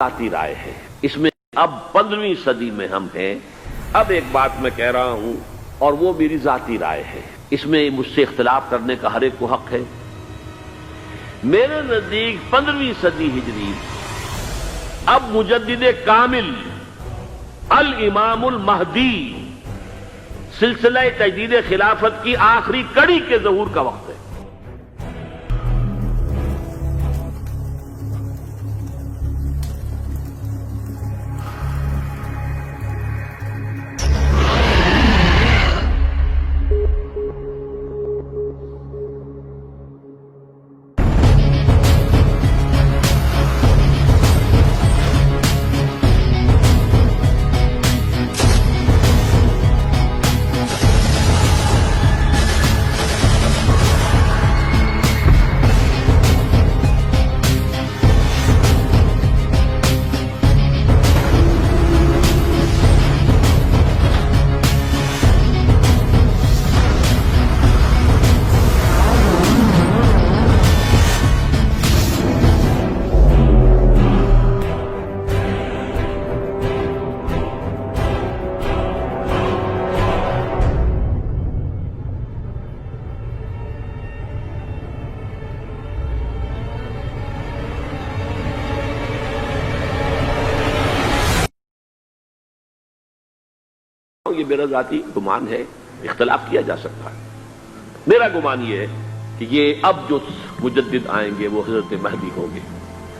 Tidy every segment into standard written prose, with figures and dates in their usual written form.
ذاتی رائے ہے، اس میں اب 15ویں صدی میں ہم ہیں۔ اب ایک بات میں کہہ رہا ہوں اور وہ میری ذاتی رائے ہے، اس میں مجھ سے اختلاف کرنے کا ہر ایک کو حق ہے۔ میرے نزدیک 15ویں صدی ہجری اب مجدد کامل الامام المہدی سلسلہ تجدید خلافت کی آخری کڑی کے ظہور کا وقت ہے۔ یہ میرا ذاتی گمان ہے، اختلاف کیا جا سکتا ہے۔ میرا گمان یہ ہے کہ یہ اب جو مجدد آئیں گے وہ حضرت مہدی ہوں گے۔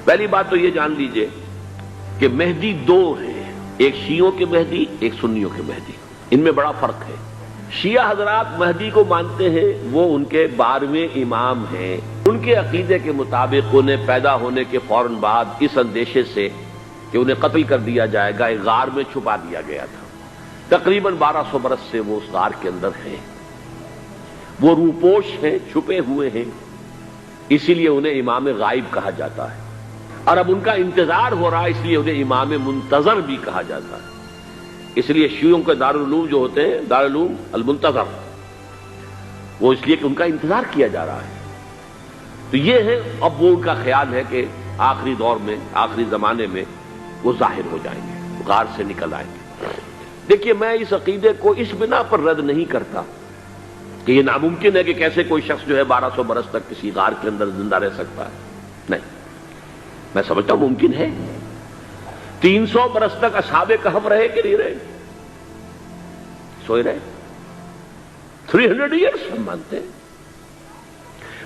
پہلی بات تو یہ جان لیجئے کہ مہدی دو ہیں، ایک شیعوں کے مہدی، ایک سنیوں کے مہدی، ان میں بڑا فرق ہے۔ شیعہ حضرات مہدی کو مانتے ہیں، وہ ان کے 12ویں امام ہیں۔ ان کے عقیدے کے مطابق انہیں پیدا ہونے کے فوراً بعد اس اندیشے سے کہ انہیں قتل کر دیا جائے گا ایک غار میں چھپا دیا گیا تھا۔ تقریباً 1200 برس سے وہ اس غار کے اندر ہیں، وہ روپوش ہیں، چھپے ہوئے ہیں، اسی لیے انہیں امام غائب کہا جاتا ہے، اور اب ان کا انتظار ہو رہا ہے، اس لیے انہیں امام منتظر بھی کہا جاتا ہے۔ اس لیے شیعوں کے دارالعلوم جو ہوتے ہیں، دارالعلوم المنتظر، وہ اس لیے کہ ان کا انتظار کیا جا رہا ہے۔ تو یہ ہے، اب وہ ان کا خیال ہے کہ آخری دور میں، آخری زمانے میں وہ ظاہر ہو جائیں گے، غار سے نکل آئیں گے۔ دیکھیے، میں اس عقیدے کو اس بنا پر رد نہیں کرتا کہ یہ ناممکن ہے کہ کیسے کوئی شخص جو ہے 1200 برس تک کسی غار کے اندر زندہ رہ سکتا ہے، نہیں، میں سمجھتا ہوں ممکن ہے۔ 300 برس تک اصحاب کہف رہے کہ نہیں رہے؟ سوئے رہے۔ 300 ایئرس ہم مانتے ہیں۔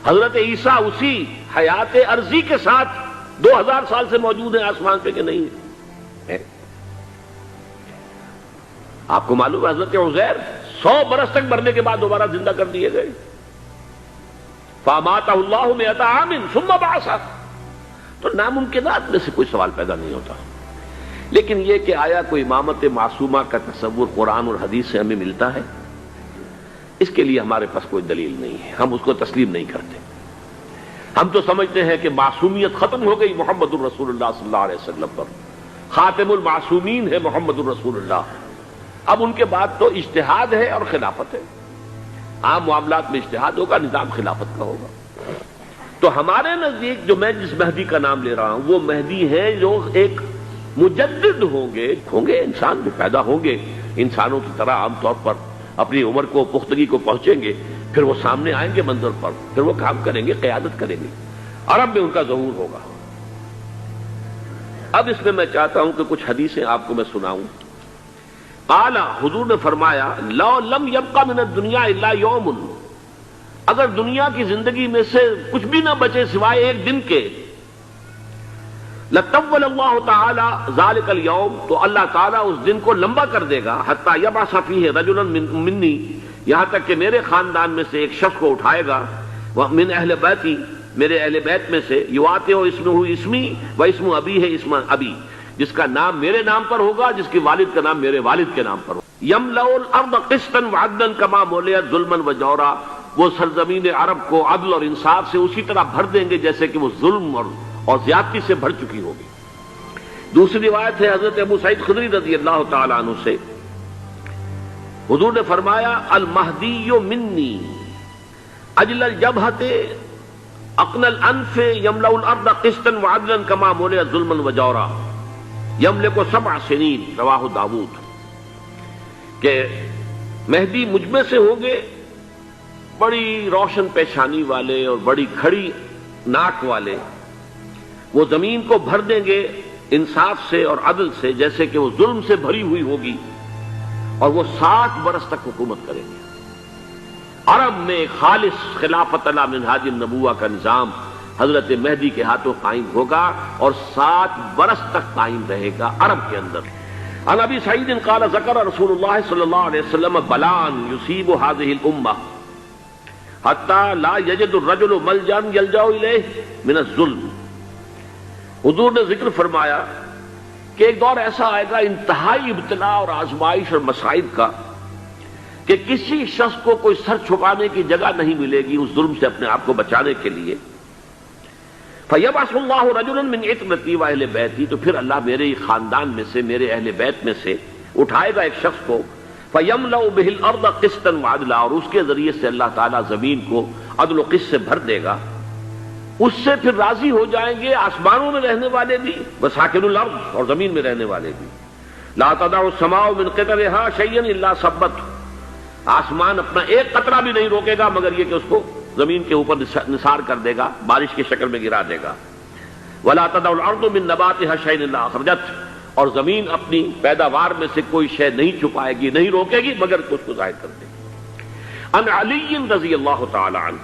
حضرت عیسیٰ اسی حیات ارضی کے ساتھ 2000 سال سے موجود ہیں آسمان پہ کہ نہیں ہے؟ آپ کو معلوم ہے حضرت عزیر 100 برس تک مرنے کے بعد دوبارہ زندہ کر دیے گئے۔ فَأَمَاتَهُ اللَّهُ مِئَةَ عَامٍ ثُمَّ بَعَثَهُ۔ تو ناممکنات میں سے کوئی سوال پیدا نہیں ہوتا، لیکن یہ کہ آیا کوئی امامت معصومہ کا تصور قرآن اور حدیث سے ہمیں ملتا ہے، اس کے لیے ہمارے پاس کوئی دلیل نہیں ہے، ہم اس کو تسلیم نہیں کرتے۔ ہم تو سمجھتے ہیں کہ معصومیت ختم ہو گئی محمد الرسول اللہ صلی اللہ علیہ وسلم پر، خاتم المعصومین ہے محمد الرسول اللہ۔ اب ان کے بعد تو اجتہاد ہے اور خلافت ہے، عام معاملات میں اجتہاد ہوگا، نظام خلافت کا ہوگا۔ تو ہمارے نزدیک جو میں جس مہدی کا نام لے رہا ہوں وہ مہدی ہیں جو ایک مجدد ہوں گے، انسان جو پیدا ہوں گے انسانوں کی طرح عام طور پر اپنی عمر کو، پختگی کو پہنچیں گے، پھر وہ سامنے آئیں گے منظر پر، پھر وہ کام کریں گے، قیادت کریں گے، عرب میں ان کا ظہور ہوگا۔ اب اس میں میں چاہتا ہوں کہ کچھ حدیثیں آپ کو میں سناؤں۔ قال، حضور نے فرمایا، لو لم یبقى من الدنیا الا یوم، اگر دنیا کی زندگی میں سے کچھ بھی نہ بچے سوائے ایک دن کے، لطول اللہ تعالی ذلک اليوم، تو اللہ تعالیٰ اس دن کو لمبا کر دے گا، حتی یبعث فیہ رجلا منی، یہاں تک کہ میرے خاندان میں سے ایک شخص کو اٹھائے گا، من اہل بیتی، میرے اہل بیت میں سے، یواطئ اسمہ اسمی و اسم ابی ہے اسم ابی، جس کا نام میرے نام پر ہوگا، جس کے والد کا نام میرے والد کے نام پر ہوگا۔ یملأ الارض قسطا وعدلا کما ملئت ظلما وجورا، وہ سرزمین عرب کو عدل اور انصاف سے اسی طرح بھر دیں گے جیسے کہ وہ ظلم اور زیادتی سے بھر چکی ہوگی۔ دوسری روایت ہے حضرت ابو سعید خدری رضی اللہ تعالی عنہ سے، حضور نے فرمایا، المہدی منی اجل الجبہۃ اقن الانف یملأ الارض قسطا وعدلا کما ملئت ظلما وجورا، یملک 7 سنین رواہ داود، کہ مہدی مجھ میں سے ہوں گے بڑی روشن پیشانی والے اور بڑی کھڑی ناک والے، وہ زمین کو بھر دیں گے انصاف سے اور عدل سے، جیسے کہ وہ ظلم سے بھری ہوئی ہوگی، اور وہ 60 برس تک حکومت کریں گے۔ عرب میں خالص خلافت علی منہاج النبوہ کا نظام حضرت مہدی کے ہاتھوں قائم ہوگا اور 60 برس تک قائم رہے گا عرب کے اندر۔ عن ابی سعید قال ذکر رسول اللہ صلی اللہ علیہ وسلم بلان یصیب هذه الامہ حتی لا یجد الرجل ملجا یلجا الیہ من الظلم۔ حضور نے ذکر فرمایا کہ ایک دور ایسا آئے گا انتہائی ابتلا اور آزمائش اور مصائب کا، کہ کسی شخص کو کوئی سر چھپانے کی جگہ نہیں ملے گی اس ظلم سے اپنے آپ کو بچانے کے لیے۔ فَيَبْعَثُ اللَّهُ رَجُلًا مِّنْ عِتْرَتِي وَأَهْلِ بَيْتِي، تو پھر اللہ میرے ہی خاندان میں سے، میرے اہل بیت میں سے اٹھائے گا ایک شخص کو، فَيَمْلَأُ بِهِ الْأَرْضَ قِسْطًا وَعَدْلًا، اور اس کے ذریعے سے اللہ تعالیٰ زمین کو عدل و قسط سے بھر دے گا۔ اس سے پھر راضی ہو جائیں گے آسمانوں میں رہنے والے بھی، وساکن الارض، اور زمین میں رہنے والے بھی۔ لا تدع السماء من قطرها شيئا الا ثبته، آسمان اپنا ایک قطرہ بھی نہیں روکے گا مگر یہ کہ اس کو زمین کے اوپر نثار کر دے گا، بارش کی شکل میں گرا دے گا۔ ولا تدع الارض من نباتها شيئا الا اخرجته، اور زمین اپنی پیداوار میں سے کوئی شے نہیں چھپائے گی، نہیں روکے گی مگر اس کو ظاہر کر دے گی۔ عن علی رضی اللہ تعالی عنہ،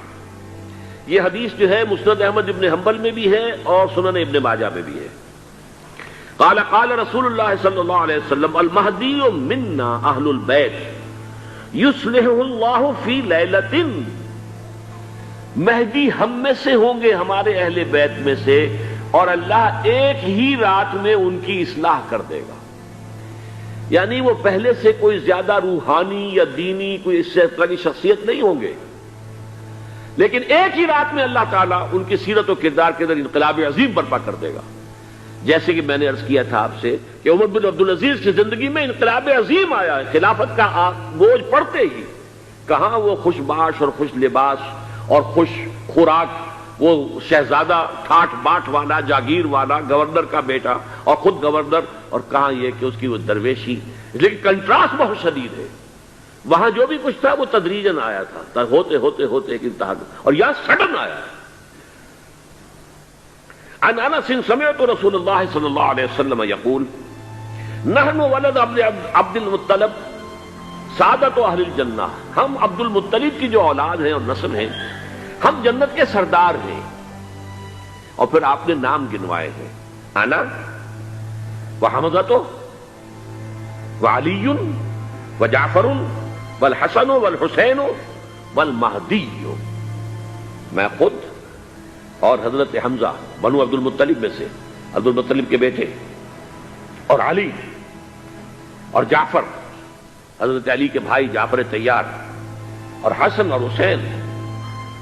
یہ حدیث جو ہے مسند احمد ابن حنبل میں بھی ہے اور سنن ابن ماجہ میں بھی ہے۔ قال قال رسول اللہ صلی اللہ علیہ وسلم المہدی منا اہل البیت یصلحہ اللہ فی لیلۃ، مہدی ہم میں سے ہوں گے، ہمارے اہل بیت میں سے، اور اللہ ایک ہی رات میں ان کی اصلاح کر دے گا۔ یعنی وہ پہلے سے کوئی زیادہ روحانی یا دینی کوئی اس سے طرح کی شخصیت نہیں ہوں گے، لیکن ایک ہی رات میں اللہ تعالیٰ ان کی سیرت و کردار کے اندر انقلاب عظیم برپا کر دے گا۔ جیسے کہ میں نے عرض کیا تھا آپ سے کہ عمر بن عبدالعزیز کی زندگی میں انقلاب عظیم آیا ہے، خلافت کا بوجھ پڑتے ہی کہاں وہ خوش باش اور خوش لباس اور خوش خوراک، وہ شہزادہ ٹھاٹ باٹ والا، جاگیر والا، گورنر کا بیٹا اور خود گورنر، اور کہاں یہ کہ اس کی وہ درویشی۔ لیکن کنٹراسٹ بہت شدید ہے، وہاں جو بھی کچھ تھا وہ تدریجاً آیا تھا، ہوتے ہوتے ہوتے ایک انتہا، اور یہاں سڈن آیا ہے۔ عن انس سمعت رسول اللہ صلی اللہ علیہ وسلم یقول نحن ولد عبد المطلب سعادت اہل الجنہ، ہم عبد المطلب کی جو اولاد ہیں اور نسل ہیں، ہم جنت کے سردار ہیں۔ اور پھر آپ نے نام گنوائے ہیں، انا وحمزۃ وعلی وجعفر والحسن والحسین والمہدی، میں خود اور حضرت حمزہ بنو عبد المطلب میں سے، عبد المطلب کے بیٹے، اور علی اور جعفر حضرت علی کے بھائی جعفر طیار، اور حسن اور حسین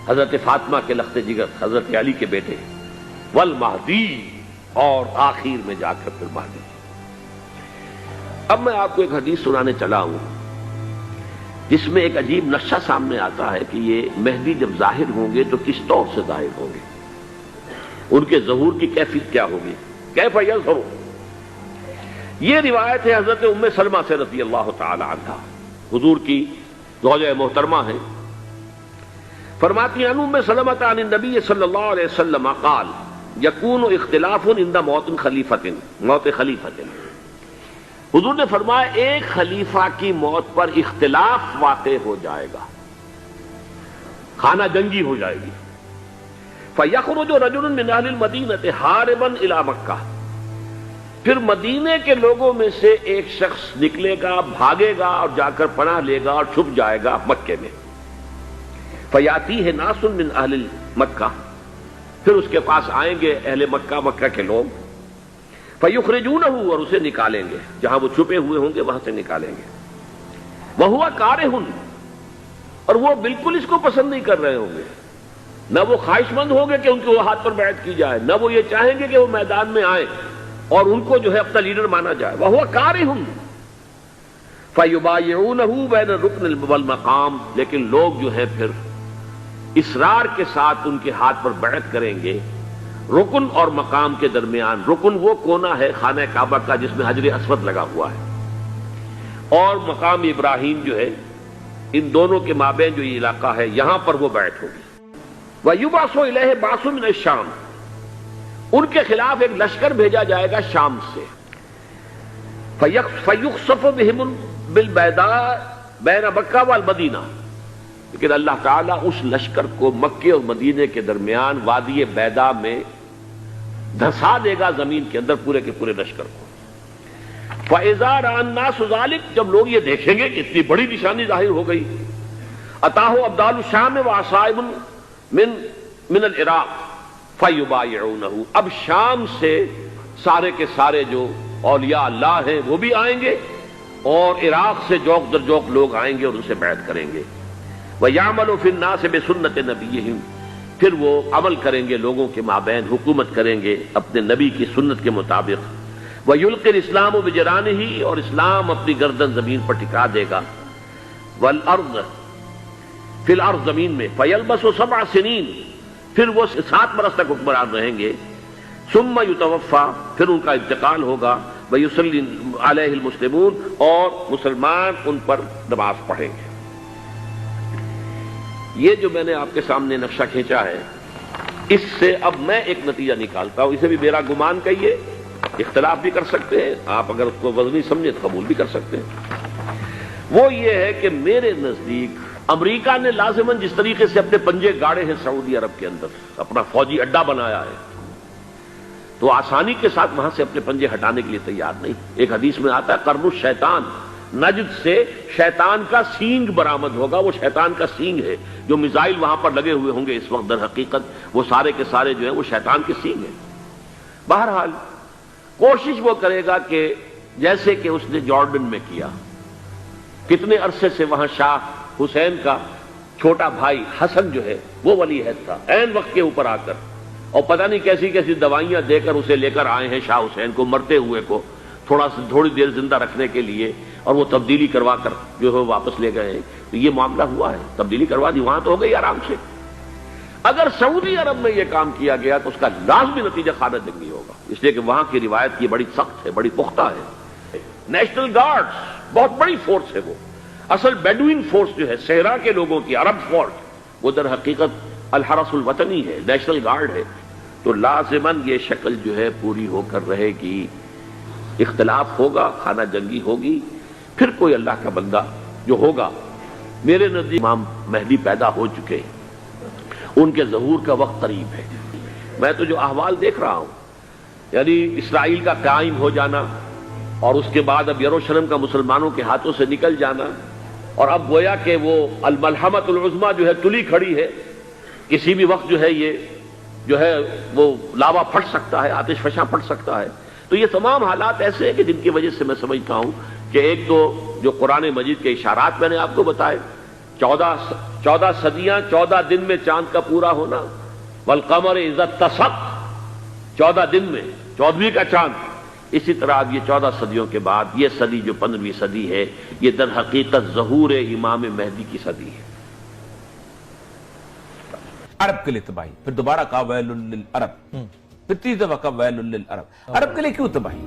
حضرت فاطمہ کے لخت جگر حضرت علی کے بیٹے، والمہدی، اور آخر میں جا کر پھر مہدی۔ اب میں آپ کو ایک حدیث سنانے چلا ہوں جس میں ایک عجیب نقشہ سامنے آتا ہے کہ یہ مہدی جب ظاہر ہوں گے تو کس طور سے ظاہر ہوں گے، ان کے ظہور کی کیفیت کیا ہوگی، کیف یظہر۔ یہ روایت ہے حضرت ام سلمہ سے رضی اللہ تعالی عنہا، حضور کی زوجہ محترمہ ہیں، فرماتی ہیں ام سلمہ عن النبی صلی اللہ علیہ وسلم قال یکون اختلاف عند موت خلیفۃ، حضور نے فرمایا ایک خلیفہ کی موت پر اختلاف واقع ہو جائے گا، خانہ جنگی ہو جائے گی۔ فَيَخْرُجُ رَجُلٌ مِّنْ أَهْلِ الْمَدِينَةِ حَارِبًا إِلَى مَكَّةَ، پھر مدینے کے لوگوں میں سے ایک شخص نکلے گا، بھاگے گا اور جا کر پناہ لے گا اور چھپ جائے گا مکے میں۔ فَيَأْتِيهِ نَاسٌ مِّنْ أَهْلِ مَكَّةِ، پھر اس کے پاس آئیں گے اہل مکہ، مکہ کے لوگ، فَيُخْرِجُونَهُ، اور اسے نکالیں گے، جہاں وہ چھپے ہوئے ہوں گے وہاں سے نکالیں گے۔ وَهُوَ كَارِهٌ، اور وہ بالکل اس کو پسند نہیں کر رہے ہوں گے، نہ وہ خواہش مند ہوں گے کہ ان کے وہ ہاتھ پر بیعت کی جائے، نہ وہ یہ چاہیں گے کہ وہ میدان میں آئیں اور ان کو جو ہے اپنا لیڈر مانا جائے۔ وَهُوَ كَارِهٌ فَيُبَايِعُونَهُ بَيْنَ الرُّكْنِ وَالْمَقَامِ، لیکن لوگ جو ہے پھر اصرار کے ساتھ ان کے ہاتھ پر بیعت کریں گے رکن اور مقام کے درمیان، رکن وہ کونا ہے خانہ کعبہ کا جس میں حجر اسود لگا ہوا ہے، اور مقام ابراہیم جو ہے، ان دونوں کے مابین جو یہ علاقہ ہے، یہاں پر وہ بیعت ہوگی۔ وَيُبْعَثُ إِلَيْهِ بَعْثٌ مِنَ الشَّامِ، ان کے خلاف ایک لشکر بھیجا جائے گا شام سے۔ فَيُخْصَفُ بِهِمْ بِالْبَيْضَاءِ بَيْنَ مکہ والمدینہ، لیکن اللہ تعالیٰ اس لشکر کو مکے اور مدینے کے درمیان وادی بیضاء میں دھسا دے گا زمین کے اندر، پورے کے پورے لشکر کو۔ فَإِذَا رَأَى النَّاسُ ذَلِكَ، جب لوگ یہ دیکھیں گے کہ اتنی بڑی نشانی ظاہر ہو گئی، أَتَاهُ أَبْدَالُ الشَّامِ وَعَصَائِبٌ من العراق فَيُبَايِعُونَهُ، اب شام سے سارے کے سارے جو اولیاء اللہ ہیں وہ بھی آئیں گے، اور عراق سے جوق در جوق لوگ آئیں گے اور ان سے بیعت کریں گے۔ وَيَعْمَلُ فِي النَّاسِ بِسُنَّةِ نَبِيِّهِمْ، پھر وہ عمل کریں گے لوگوں کے مابین، حکومت کریں گے اپنے نبی کی سنت کے مطابق۔ وَيُلْقِي الْإِسْلَامُ بِجَرَانِهِ، اور اسلام اپنی گردن زمین پر ٹکا دے گا۔ وَالْأَرْض، فی الارض، زمین میں۔ فَيَلْبَسُ 7 سنین، پھر وہ 7 برس تک حکمران رہیں گے۔ ثُمَّ يُتَوَفَّى، پھر ان کا انتقال ہوگا۔ وَيُصَلِّي عَلَيْهِ الْمُسْلِمُونَ، اور مسلمان ان پر نماز پڑھیں گے۔ یہ جو میں نے آپ کے سامنے نقشہ کھینچا ہے، اس سے اب میں ایک نتیجہ نکالتا ہوں، اسے بھی میرا گمان کہیے، اختلاف بھی کر سکتے ہیں آپ، اگر اس کو وزنی سمجھے تو قبول بھی کر سکتے ہیں۔ وہ یہ ہے کہ میرے نزدیک امریکہ نے لازماً جس طریقے سے اپنے پنجے گاڑے ہیں سعودی عرب کے اندر، اپنا فوجی اڈا بنایا ہے، تو آسانی کے ساتھ وہاں سے اپنے پنجے ہٹانے کے لیے تیار نہیں۔ ایک حدیث میں آتا ہے قرن الشیطان، نجد سے شیطان کا سینگ برآمد ہوگا، وہ شیطان کا سینگ ہے، جو میزائل وہاں پر لگے ہوئے ہوں گے اس وقت، در حقیقت وہ سارے کے سارے جو ہیں وہ شیطان کے سینگ ہیں۔ بہرحال کوشش وہ کرے گا کہ جیسے کہ اس نے جارڈن میں کیا، کتنے عرصے سے وہاں شاہ حسین کا چھوٹا بھائی حسن جو ہے وہ ولی عہد تھا، عین وقت کے اوپر آ کر، اور پتہ نہیں کیسی کیسی دوائیاں دے کر اسے لے کر آئے ہیں شاہ حسین کو، مرتے ہوئے کو تھوڑی دیر زندہ رکھنے کے لیے، اور وہ تبدیلی کروا کر جو ہے واپس لے گئے ہیں۔ تو یہ معاملہ ہوا ہے، تبدیلی کروا دی، وہاں تو ہو گئی آرام سے۔ اگر سعودی عرب میں یہ کام کیا گیا تو اس کا لازمی نتیجہ خانہ جنگی ہوگا، اس لیے کہ وہاں کی روایت یہ بڑی سخت ہے، بڑی پختہ ہے۔ نیشنل گارڈز بہت بڑی فورس ہے، وہ اصل بیڈوین فورس جو ہے صحرا کے لوگوں کی، عرب فورس، وہ در حقیقت الحرس الوطنی ہے، نیشنل گارڈ ہے۔ تو لازماً یہ شکل جو ہے پوری ہو کر رہے گی، اختلاف ہوگا، خانہ جنگی ہوگی، پھر کوئی اللہ کا بندہ جو ہوگا۔ میرے نزدیک امام مہدی پیدا ہو چکے ہیں، ان کے ظہور کا وقت قریب ہے۔ میں تو جو احوال دیکھ رہا ہوں، یعنی اسرائیل کا قائم ہو جانا، اور اس کے بعد اب یروشلم کا مسلمانوں کے ہاتھوں سے نکل جانا، اور اب گویا کہ وہ الملحمۃ العظمیٰ جو ہے تلی کھڑی ہے، کسی بھی وقت جو ہے یہ جو ہے وہ لاوا پھٹ سکتا ہے، آتش فشاں پھٹ سکتا ہے۔ تو یہ تمام حالات ایسے ہیں کہ جن کی وجہ سے میں سمجھتا ہوں کہ ایک تو جو قرآن مجید کے اشارات میں نے آپ کو بتائے، 14 صدیاں 14 دن میں چاند کا پورا ہونا، والقمر اذا اتسق، 14 دن میں 14ویں کا چاند۔ اسی طرح اب یہ 14 صدیوں کے بعد یہ صدی جو 15ویں صدی ہے، یہ در حقیقت ظہور امام مہدی کی صدی ہے۔ عرب کے لیے تباہی، پھر دوبارہ کہا ویل للعرب، پھر تیسری دفعہ کہا ویل للعرب۔ عرب کے لیے کیوں تباہی؟